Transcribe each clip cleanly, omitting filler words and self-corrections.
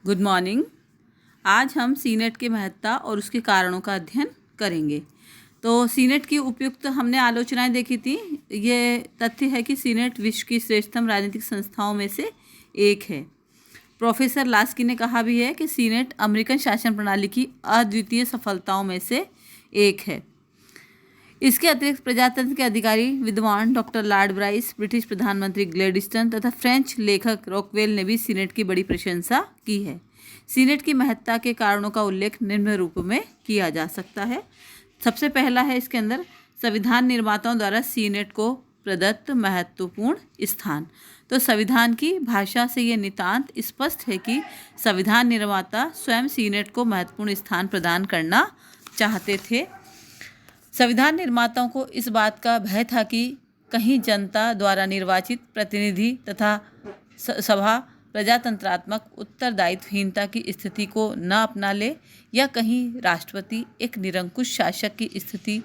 Good morning. आज हम senate की महत्ता और उसके कारणों का अध्ययन करेंगे। तो सीनेट की उपयुक्त हमने आलोचनाएं देखी थी। ये तथ्य है कि सीनेट विश्व की श्रेष्ठतम राजनीतिक संस्थाओं में से एक है। प्रोफेसर लास्की ने कहा भी है कि सीनेट अमेरिकन शासन प्रणाली की अद्वितीय सफलताओं में से एक है। इसके अतिरिक्त प्रजातंत्र के अधिकारी विद्वान डॉक्टर लॉर्ड ब्राइस, ब्रिटिश प्रधानमंत्री ग्लैडस्टोन तथा फ्रेंच लेखक रॉकवेल ने भी सीनेट की बड़ी प्रशंसा की है। सीनेट की महत्ता के कारणों का उल्लेख निम्न रूप में किया जा सकता है। सबसे पहला है इसके अंदर संविधान निर्माताओं द्वारा सीनेट को प्रदत्त महत्वपूर्ण स्थान। तो संविधान की भाषा से ये नितांत स्पष्ट है कि संविधान निर्माता स्वयं सीनेट को महत्वपूर्ण स्थान प्रदान करना चाहते थे। संविधान निर्माताओं को इस बात का भय था कि कहीं जनता द्वारा निर्वाचित प्रतिनिधि तथा सभा प्रजातंत्रात्मक उत्तरदायित्वहीनता की स्थिति को न अपना ले या कहीं राष्ट्रपति एक निरंकुश शासक की स्थिति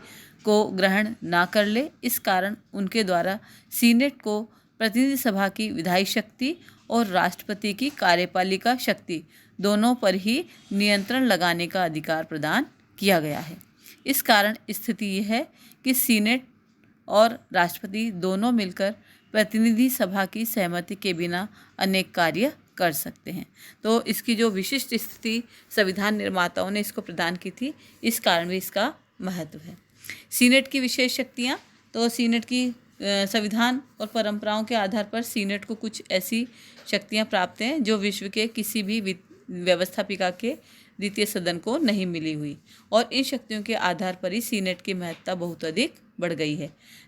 को ग्रहण न कर ले। इस कारण उनके द्वारा सीनेट को प्रतिनिधि सभा की विधायी शक्ति और राष्ट्रपति की कार्यपालिका शक्ति दोनों पर ही नियंत्रण लगाने का अधिकार प्रदान किया गया है। इस कारण स्थिति यह है कि सीनेट और राष्ट्रपति दोनों मिलकर प्रतिनिधि सभा की सहमति के बिना अनेक कार्य कर सकते हैं। तो इसकी जो विशिष्ट स्थिति संविधान निर्माताओं ने इसको प्रदान की थी, इस कारण भी इसका महत्व है। सीनेट की विशेष शक्तियाँ, तो सीनेट की संविधान और परंपराओं के आधार पर सीनेट को कुछ ऐसी शक्तियाँ प्राप्त हैं जो विश्व के किसी भी व्यवस्थापिका के द्वितीय सदन को नहीं मिली हुई, और इन शक्तियों के आधार पर ही सीनेट की महत्ता बहुत अधिक बढ़ गई है।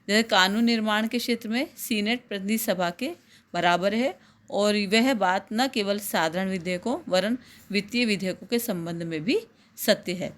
जैसे कानून निर्माण के क्षेत्र में सीनेट प्रतिनिधि सभा के बराबर है, और वह बात न केवल साधारण विधेयकों वरन वित्तीय विधेयकों के संबंध में भी सत्य है।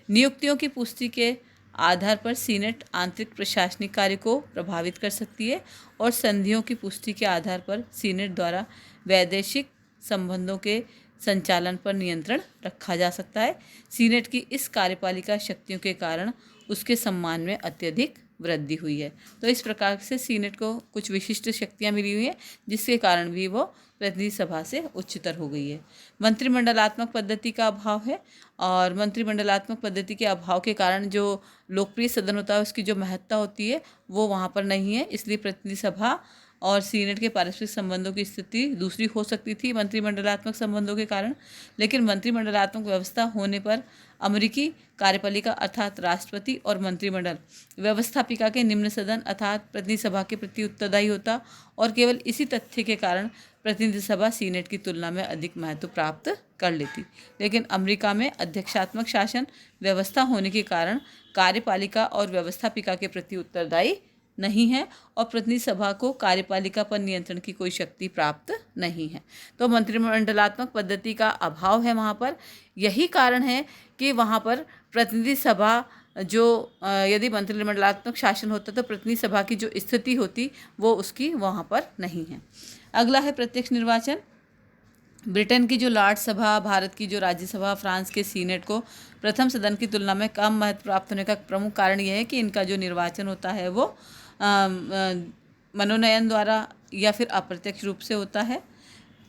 नियुक्तियों की पुष्टि के आधार पर सीनेट आंतरिक प्रशासनिक कार्य को प्रभावित कर सकती है, और संधियों की पुष्टि के आधार पर सीनेट द्वारा वैदेशिक संबंधों के संचालन पर नियंत्रण रखा जा सकता है। सीनेट की इस कार्यपालिका शक्तियों के कारण उसके सम्मान में अत्यधिक वृद्धि हुई है। तो इस प्रकार से सीनेट को कुछ विशिष्ट शक्तियां मिली हुई हैं, जिसके कारण भी वो प्रतिनिधि सभा से उच्चतर हो गई है। मंत्रिमंडलात्मक पद्धति का अभाव है, और मंत्रिमंडलात्मक पद्धति के अभाव के कारण जो लोकप्रिय सदन होता है उसकी जो महत्ता होती है वो वहाँ पर नहीं है। इसलिए प्रतिनिधि सभा और सीनेट के पारस्परिक संबंधों की स्थिति दूसरी हो सकती थी मंत्रिमंडलात्मक संबंधों के कारण। लेकिन मंत्रिमंडलात्मक व्यवस्था होने पर अमेरिकी कार्यपालिका अर्थात राष्ट्रपति और मंत्रिमंडल व्यवस्थापिका के निम्न सदन अर्थात प्रतिनिधि सभा के प्रति उत्तरदायी होता, और केवल इसी तथ्य के कारण प्रतिनिधि सभा सीनेट की तुलना में अधिक महत्व प्राप्त कर लेती। लेकिन अमेरिका में अध्यक्षात्मक शासन व्यवस्था होने के कारण कार्यपालिका और व्यवस्थापिका के प्रति उत्तरदायी नहीं है, और प्रतिनिधि सभा को कार्यपालिका पर नियंत्रण की कोई शक्ति प्राप्त नहीं है। तो मंत्रिमंडलात्मक पद्धति का अभाव है वहाँ पर। यही कारण है कि वहाँ पर प्रतिनिधि सभा जो यदि मंत्रिमंडलात्मक शासन होता तो प्रतिनिधि सभा की जो स्थिति होती वो उसकी वहाँ पर नहीं है। अगला है प्रत्यक्ष निर्वाचन। ब्रिटेन की जो लॉर्ड सभा, भारत की जो राज्यसभा, फ्रांस के सीनेट को प्रथम सदन की तुलना में कम महत्व प्राप्त होने का प्रमुख कारण यह है कि इनका जो निर्वाचन होता है वो मनोनयन द्वारा या फिर अप्रत्यक्ष रूप से होता है।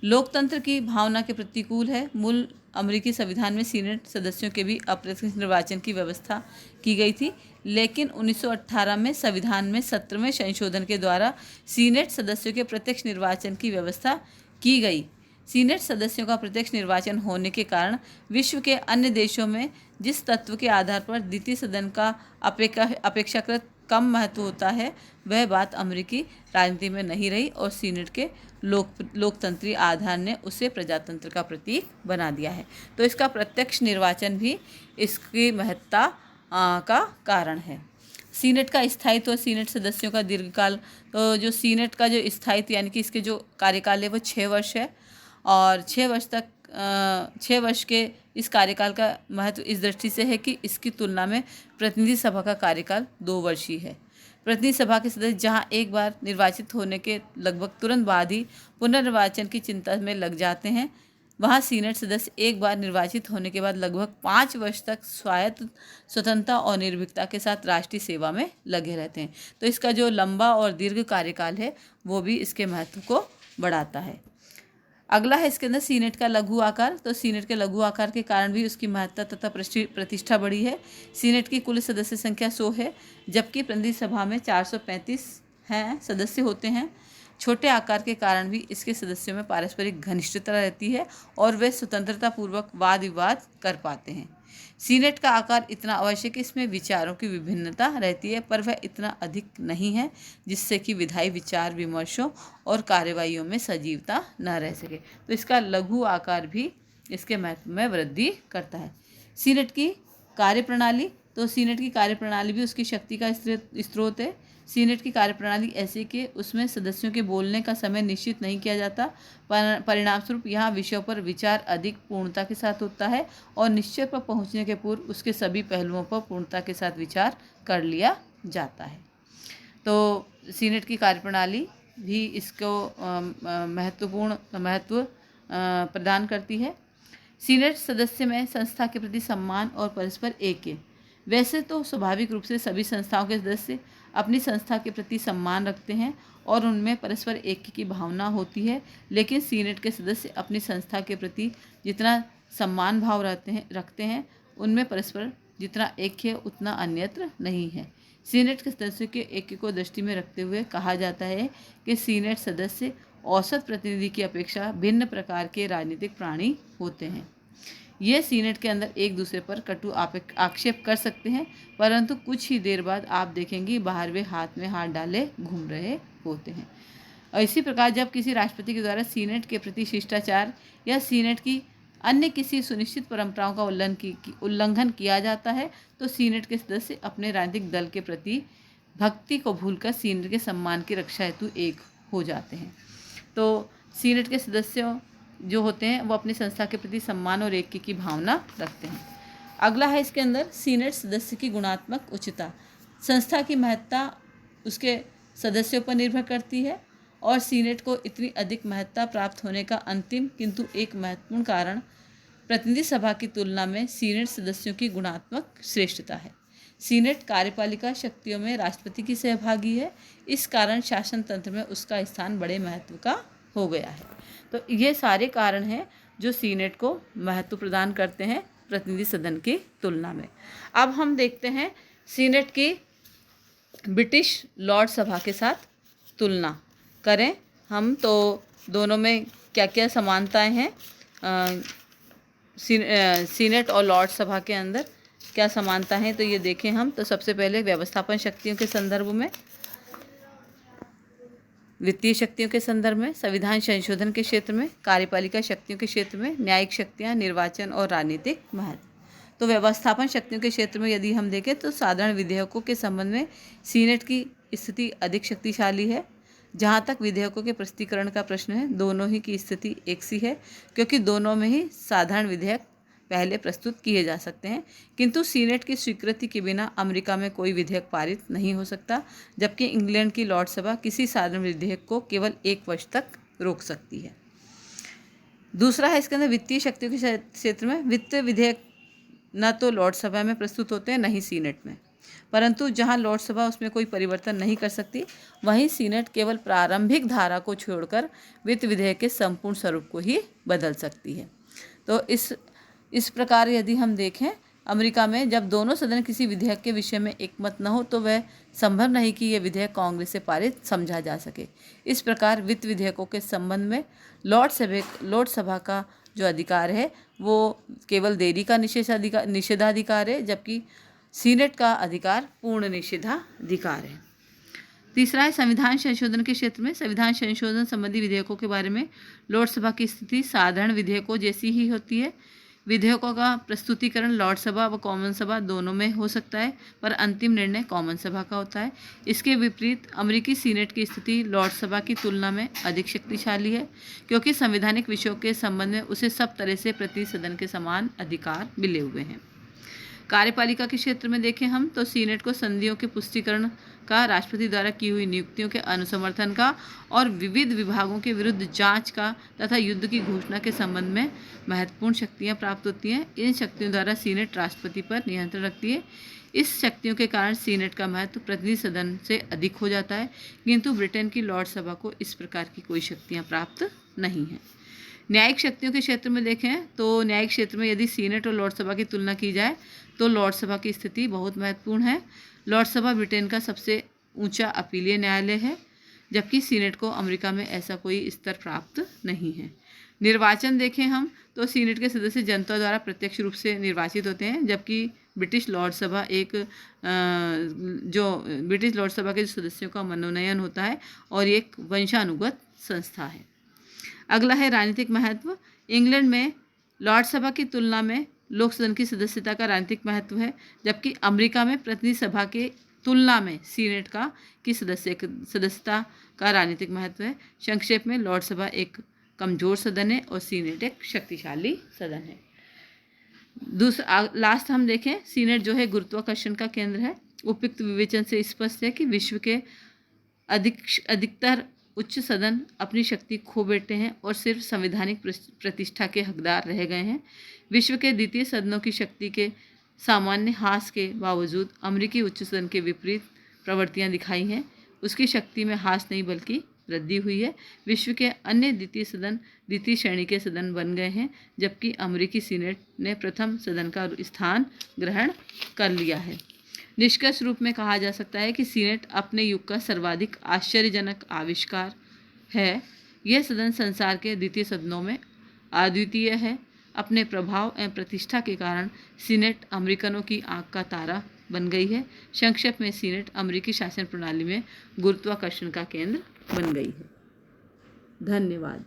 लोकतंत्र की भावना के प्रतिकूल है। मूल अमेरिकी संविधान में सीनेट सदस्यों के भी अप्रत्यक्ष निर्वाचन की व्यवस्था की गई थी, लेकिन 1918 में संविधान में 17वें संशोधन के द्वारा सीनेट सदस्यों के प्रत्यक्ष निर्वाचन की व्यवस्था की गई। सीनेट सदस्यों का प्रत्यक्ष निर्वाचन होने के कारण विश्व के अन्य देशों में जिस तत्व के आधार पर द्वितीय सदन का अपेक्षाकृत कम महत्व होता है, वह बात अमेरिकी राजनीति में नहीं रही, और सीनेट के लोकतंत्री आधार ने उसे प्रजातंत्र का प्रतीक बना दिया है। तो इसका प्रत्यक्ष निर्वाचन भी इसकी महत्ता का कारण है। सीनेट का स्थायित्व और सीनेट सदस्यों का दीर्घकाल। तो जो सीनेट का जो स्थायित्व यानी कि इसके जो कार्यकाल है वो 6 वर्ष है, और 6 वर्ष के इस कार्यकाल का महत्व इस दृष्टि से है कि इसकी तुलना में प्रतिनिधि सभा का कार्यकाल 2 वर्षीय है। प्रतिनिधि सभा के सदस्य जहां एक बार निर्वाचित होने के लगभग तुरंत बाद ही पुनर्निर्वाचन की चिंता में लग जाते हैं, वहां सीनेट सदस्य एक बार निर्वाचित होने के बाद लगभग 5 वर्ष तक स्वायत्त, स्वतंत्रता और निर्भीकता के साथ राष्ट्रीय सेवा में लगे रहते हैं। तो इसका जो लंबा और दीर्घ कार्यकाल है वो भी इसके महत्व को बढ़ाता है। अगला है इसके अंदर सीनेट का लघु आकार। तो सीनेट के लघु आकार के कारण भी उसकी महत्ता तथा प्रतिष्ठा बढ़ी है। सीनेट की कुल सदस्य संख्या 100 है, जबकि प्रतिनिधि सभा में 435 सदस्य होते हैं। छोटे आकार के कारण भी इसके सदस्यों में पारस्परिक घनिष्ठता रहती है और वे स्वतंत्रता पूर्वक वाद विवाद कर पाते हैं। सीनेट का आकार इतना आवश्यक है, इसमें विचारों की विभिन्नता रहती है, पर वह इतना अधिक नहीं है जिससे कि विधायी विचार विमर्शों और कार्यवाहियों में सजीवता न रह सके। तो इसका लघु आकार भी इसके महत्व में वृद्धि करता है। सीनेट की कार्यप्रणाली। तो सीनेट की कार्यप्रणाली भी उसकी शक्ति का स्रोत है। सीनेट की कार्यप्रणाली ऐसी कि उसमें सदस्यों के बोलने का समय निश्चित नहीं किया जाता। परिणामस्वरूप यहाँ विषयों पर विचार अधिक पूर्णता के साथ होता है और निश्चय पर पहुँचने के पूर्व उसके सभी पहलुओं पर पूर्णता के साथ विचार कर लिया जाता है। तो सीनेट की कार्यप्रणाली भी इसको महत्व प्रदान करती है। सीनेट सदस्य में संस्था के प्रति सम्मान और परस्पर ऐक्य। वैसे तो स्वाभाविक रूप से सभी संस्थाओं के सदस्य अपनी संस्था के प्रति सम्मान रखते हैं और उनमें परस्पर ऐक्य की भावना होती है, लेकिन सीनेट के सदस्य अपनी संस्था के प्रति जितना सम्मान भाव रखते हैं उनमें परस्पर जितना ऐक्य उतना अन्यत्र नहीं है। सीनेट के सदस्यों के ऐक्य को दृष्टि में रखते हुए कहा जाता है कि सीनेट सदस्य औसत प्रतिनिधि की अपेक्षा भिन्न प्रकार के राजनीतिक प्राणी होते हैं। ये सीनेट के अंदर एक दूसरे पर कटु आक्षेप कर सकते हैं, परंतु कुछ ही देर बाद आप देखेंगे बाहर वे हाथ में हाथ डाले घूम रहे होते हैं। और इसी प्रकार जब किसी राष्ट्रपति के द्वारा सीनेट के प्रति शिष्टाचार या सीनेट की अन्य किसी सुनिश्चित परंपराओं का उल्लंघन किया जाता है तो सीनेट के सदस्य अपने राजनीतिक दल के प्रति भक्ति को भूलकर सीनेट के सम्मान की रक्षा हेतु एक हो जाते हैं। तो सीनेट के सदस्यों जो होते हैं वो अपनी संस्था के प्रति सम्मान और ऐक्य की भावना रखते हैं। अगला है इसके अंदर सीनेट सदस्य की गुणात्मक उच्चता। संस्था की महत्ता उसके सदस्यों पर निर्भर करती है और सीनेट को इतनी अधिक महत्ता प्राप्त होने का अंतिम किंतु एक महत्वपूर्ण कारण प्रतिनिधि सभा की तुलना में सीनेट सदस्यों की गुणात्मक श्रेष्ठता है। सीनेट कार्यपालिका शक्तियों में राष्ट्रपति की सहभागी है, इस कारण शासन तंत्र में उसका स्थान बड़े महत्व का हो गया है। तो ये सारे कारण हैं जो सीनेट को महत्व प्रदान करते हैं प्रतिनिधि सदन की तुलना में। अब हम देखते हैं सीनेट की ब्रिटिश लॉर्ड सभा के साथ तुलना करें हम, तो दोनों में क्या क्या समानताएं हैं, सीनेट और लॉर्ड सभा के अंदर क्या समानता है, तो ये देखें हम। तो सबसे पहले व्यवस्थापन शक्तियों के संदर्भ में, वित्तीय शक्तियों के संदर्भ में, संविधान संशोधन के क्षेत्र में, कार्यपालिका शक्तियों के क्षेत्र में, न्यायिक शक्तियाँ, निर्वाचन और राजनीतिक महत्व। तो व्यवस्थापन शक्तियों के क्षेत्र में यदि हम देखें तो साधारण विधेयकों के संबंध में सीनेट की स्थिति अधिक शक्तिशाली है। जहाँ तक विधेयकों के प्रस्तुतीकरण का प्रश्न है, दोनों ही की स्थिति एक सी है, क्योंकि दोनों में ही साधारण विधेयक पहले प्रस्तुत किए जा सकते हैं, किंतु सीनेट की स्वीकृति के बिना अमेरिका में कोई विधेयक पारित नहीं हो सकता, जबकि इंग्लैंड की लॉर्ड सभा किसी साधारण विधेयक को केवल 1 वर्ष तक रोक सकती है। दूसरा है इसके अंदर वित्तीय शक्तियों के क्षेत्र में, वित्त विधेयक न तो लॉर्ड सभा में प्रस्तुत होते हैं न ही सीनेट में, परंतु जहां लॉर्ड सभा उसमें कोई परिवर्तन नहीं कर सकती, वहीं सीनेट केवल प्रारंभिक धारा को छोड़कर वित्त विधेयक के संपूर्ण स्वरूप को ही बदल सकती है। तो इस प्रकार यदि हम देखें, अमेरिका में जब दोनों सदन किसी विधेयक के विषय में एकमत न हो तो वह संभव नहीं कि यह विधेयक कांग्रेस से पारित समझा जा सके। इस प्रकार वित्त विधेयकों के संबंध में लॉर्ड सभा का जो अधिकार है वो केवल देरी का निषेधाधिकार है, जबकि सीनेट का अधिकार पूर्ण निषेधाधिकार है। तीसरा है संविधान संशोधन के क्षेत्र में, संविधान संशोधन संबंधी विधेयकों के बारे में लॉर्ड सभा की स्थिति साधारण विधेयकों जैसी ही होती है। विधेयकों का प्रस्तुतिकरण लॉर्ड सभा व कॉमन सभा दोनों में हो सकता है, पर अंतिम निर्णय कॉमन सभा का होता है। इसके विपरीत अमेरिकी सीनेट की स्थिति लॉर्ड सभा की तुलना में अधिक शक्तिशाली है, क्योंकि संवैधानिक विषयों के संबंध में उसे सब तरह से प्रति सदन के समान अधिकार मिले हुए हैं। कार्यपालिका के क्षेत्र में देखें हम तो सीनेट को संधियों के पुष्टिकरण का, राष्ट्रपति द्वारा की हुई नियुक्तियों के अनुसमर्थन का और विविध विभागों के विरुद्ध जांच का तथा युद्ध की घोषणा के संबंध में महत्वपूर्ण शक्तियां प्राप्त होती हैं। इन शक्तियों द्वारा सीनेट राष्ट्रपति पर नियंत्रण रखती है। इस शक्तियों के कारण सीनेट का महत्व प्रतिनिधि सदन से अधिक हो जाता है, किंतु ब्रिटेन की लॉर्ड सभा को इस प्रकार की कोई शक्तियाँ प्राप्त नहीं हैं। न्यायिक शक्तियों के क्षेत्र में देखें तो न्यायिक क्षेत्र में यदि सीनेट और लोकसभा की तुलना की जाए तो लोकसभा की स्थिति बहुत महत्वपूर्ण है। लोकसभा ब्रिटेन का सबसे ऊंचा अपीलीय न्यायालय है, जबकि सीनेट को अमेरिका में ऐसा कोई स्तर प्राप्त नहीं है। निर्वाचन देखें हम तो सीनेट के सदस्य जनता द्वारा प्रत्यक्ष रूप से निर्वाचित होते हैं, जबकि ब्रिटिश लोकसभा ब्रिटिश लोकसभा के सदस्यों का मनोनयन होता है और ये एक वंशानुगत संस्था है। अगला है राजनीतिक महत्व। इंग्लैंड में लोकसभा की तुलना में लोक सदन की सदस्यता का राजनीतिक महत्व है, जबकि अमेरिका में प्रतिनिधि सभा के तुलना में सीनेट की सदस्यता का राजनीतिक महत्व है। संक्षेप में लोकसभा एक कमजोर सदन है और सीनेट एक शक्तिशाली सदन है। लास्ट हम देखें, सीनेट जो है गुरुत्वाकर्षण का केंद्र है। उपयुक्त विवेचन से स्पष्ट है कि विश्व के अधिकतर उच्च सदन अपनी शक्ति खो बैठे हैं और सिर्फ संवैधानिक प्रतिष्ठा के हकदार रह गए हैं। विश्व के द्वितीय सदनों की शक्ति के सामान्य ह्रास के बावजूद अमेरिकी उच्च सदन के विपरीत प्रवृत्तियां दिखाई हैं। उसकी शक्ति में ह्रास नहीं बल्कि वृद्धि हुई है। विश्व के अन्य द्वितीय सदन द्वितीय श्रेणी के सदन बन गए हैं, जबकि अमेरिकी सीनेट ने प्रथम सदन का स्थान ग्रहण कर लिया है। निष्कर्ष रूप में कहा जा सकता है कि सीनेट अपने युग का सर्वाधिक आश्चर्यजनक आविष्कार है। यह सदन संसार के द्वितीय सदनों में अद्वितीय है। अपने प्रभाव एवं प्रतिष्ठा के कारण सीनेट अमेरिकनों की आंख का तारा बन गई है। संक्षेप में सीनेट अमेरिकी शासन प्रणाली में गुरुत्वाकर्षण का केंद्र बन गई है। धन्यवाद।